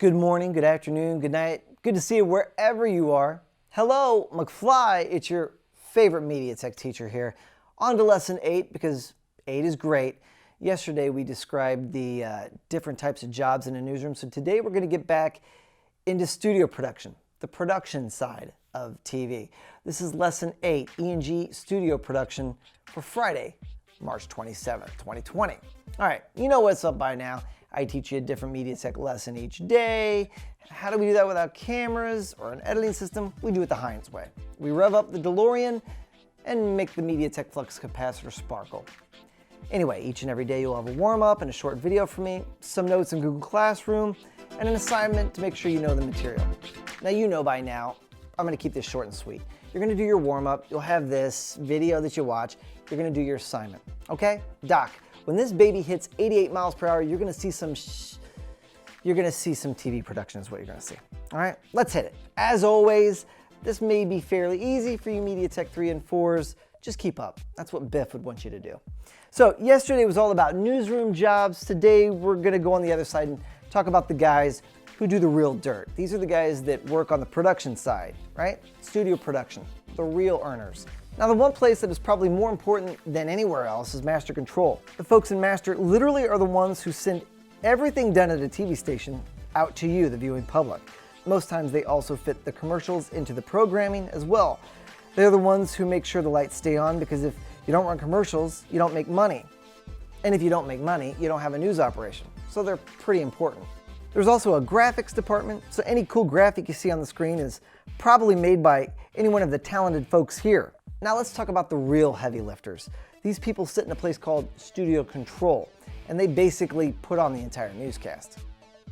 Good morning, good afternoon, good night. Good to see you wherever you are. Hello, McFly. It's your favorite media tech teacher here. On to lesson 8 because 8 is great. Yesterday we described the different types of jobs in a newsroom. So today we're going to get back into studio production, the production side of TV. This is lesson 8, E&G studio production for Friday, March 27th, 2020. All right, you know what's up by now. I teach you a different media tech lesson each day. How do we do that without cameras or an editing system? We do it the Heinz way. We rev up the DeLorean and make the media tech flux capacitor sparkle. Anyway, each and every day you'll have a warm-up and a short video from me, some notes in Google Classroom, and an assignment to make sure you know the material. Now you know by now, I'm going to keep this short and sweet. You're going to do your warm-up, you'll have this video that you watch, you're going to do your assignment. Okay? Doc, when this baby hits 88 miles per hour, you're going to see some TV production is what you're going to see. All right? Let's hit it. As always, this may be fairly easy for you Media Tech 3 and 4s. Just keep up. That's what Biff would want you to do. So yesterday was all about newsroom jobs. Today we're going to go on the other side and talk about the guys who do the real dirt. These are the guys that work on the production side, right? Studio production, the real earners. Now the one place that is probably more important than anywhere else is master control. The folks in master literally are the ones who send everything done at a TV station out to you, the viewing public. Most times they also fit the commercials into the programming as well. They're the ones who make sure the lights stay on, because if you don't run commercials, you don't make money. And if you don't make money, you don't have a news operation. So they're pretty important. There's also a graphics department, so any cool graphic you see on the screen is probably made by any one of the talented folks here. Now let's talk about the real heavy lifters. These people sit in a place called studio control, and they basically put on the entire newscast.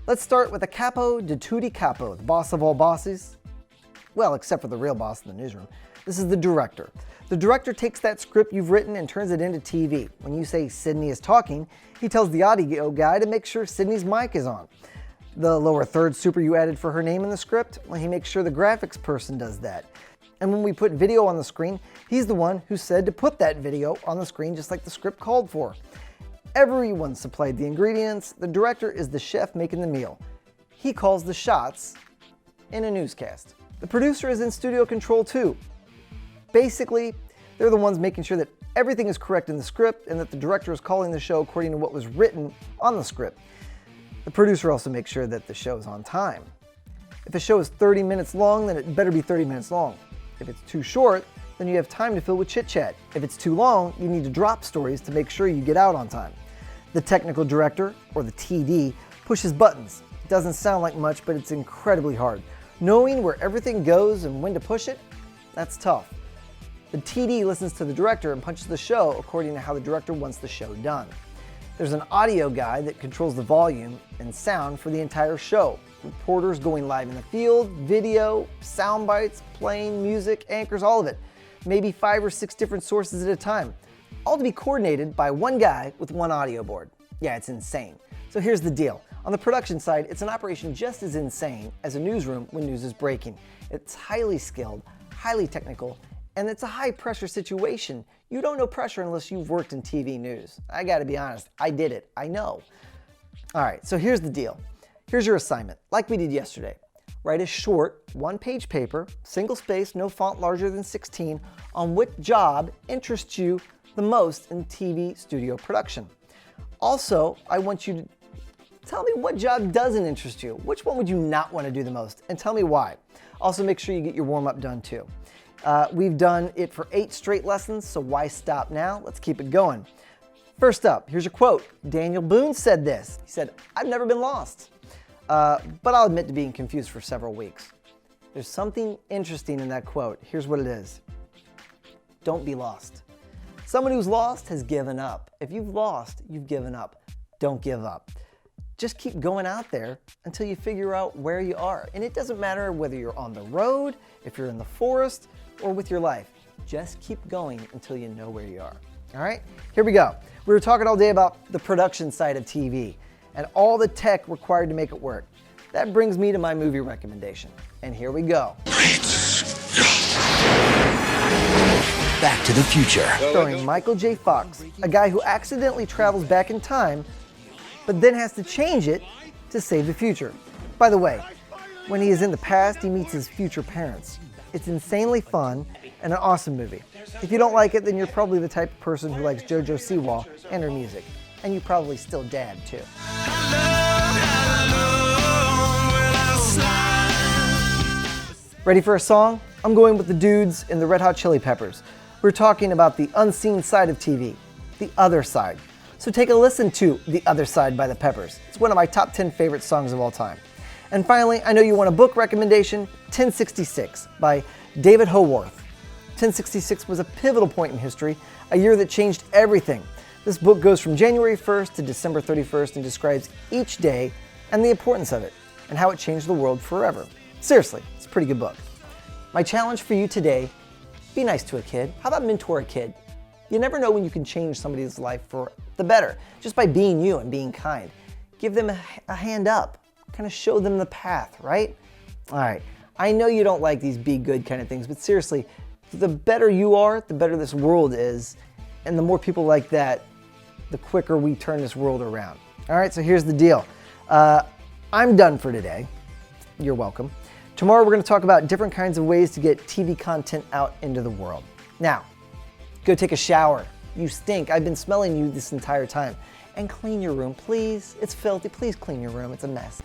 Let's start with the capo di tutti capo, the boss of all bosses. Well, except for the real boss in the newsroom. This is the director. The director takes that script you've written and turns it into TV. When you say Sydney is talking, he tells the audio guy to make sure Sydney's mic is on. The lower third super you added for her name in the script, well, he makes sure the graphics person does that. And when we put video on the screen, he's the one who said to put that video on the screen just like the script called for. Everyone supplied the ingredients. The director is the chef making the meal. He calls the shots in a newscast. The producer is in studio control too. Basically, they're the ones making sure that everything is correct in the script and that the director is calling the show according to what was written on the script. The producer also makes sure that the show is on time. If a show is 30 minutes long, then it better be 30 minutes long. If it's too short, then you have time to fill with chit-chat. If it's too long, you need to drop stories to make sure you get out on time. The technical director, or the TD, pushes buttons. It doesn't sound like much, but it's incredibly hard. Knowing where everything goes and when to push it, that's tough. The TD listens to the director and punches the show according to how the director wants the show done. There's an audio guy that controls the volume and sound for the entire show. Reporters going live in the field, video, sound bites, playing, music, anchors, all of it. Maybe 5 or 6 different sources at a time. All to be coordinated by one guy with one audio board. Yeah, it's insane. So here's the deal. On the production side, it's an operation just as insane as a newsroom when news is breaking. It's highly skilled, highly technical, and it's a high pressure situation. You don't know pressure unless you've worked in TV news. I gotta be honest, I did it, I know. All right, so here's the deal. Here's your assignment, like we did yesterday. Write a short, one-page paper, single space, no font larger than 16, on what job interests you the most in TV studio production. Also, I want you to tell me what job doesn't interest you. Which one would you not want to do the most? And tell me why. Also, make sure you get your warm-up done too. We've done it for 8 straight lessons, so why stop now? Let's keep it going. First up, here's your quote. Daniel Boone said this. He said, "I've never been lost." But I'll admit to being confused for several weeks. There's something interesting in that quote. Here's what it is. Don't be lost. Someone who's lost has given up. If you've lost, you've given up. Don't give up. Just keep going out there until you figure out where you are. And it doesn't matter whether you're on the road, if you're in the forest, or with your life. Just keep going until you know where you are. All right, here we go. We were talking all day about the production side of TV and all the tech required to make it work. That brings me to my movie recommendation. And here we go. Back to the Future. Starring Michael J. Fox, a guy who accidentally travels back in time, but then has to change it to save the future. By the way, when he is in the past, he meets his future parents. It's insanely fun and an awesome movie. If you don't like it, then you're probably the type of person who likes JoJo Siwa and her music. And you probably still dad too. Ready for a song? I'm going with the dudes in the Red Hot Chili Peppers. We're talking about the unseen side of TV, the other side. So take a listen to The Other Side by the Peppers. It's one of my top 10 favorite songs of all time. And finally, I know you want a book recommendation, 1066 by David Haworth. 1066 was a pivotal point in history, a year that changed everything. This book goes from January 1st to December 31st and describes each day and the importance of it and how it changed the world forever. Seriously, it's a pretty good book. My challenge for you today, be nice to a kid. How about mentor a kid? You never know when you can change somebody's life for the better, just by being you and being kind. Give them a hand up, kind of show them the path, right? All right, I know you don't like these be good kind of things, but seriously, the better you are, the better this world is, and the more people like that, the quicker we turn this world around. All right, so here's the deal. I'm done for today. You're welcome. Tomorrow we're going to talk about different kinds of ways to get TV content out into the world. Now, go take a shower. You stink. I've been smelling you this entire time. And clean your room, please. It's filthy. Please clean your room. It's a mess.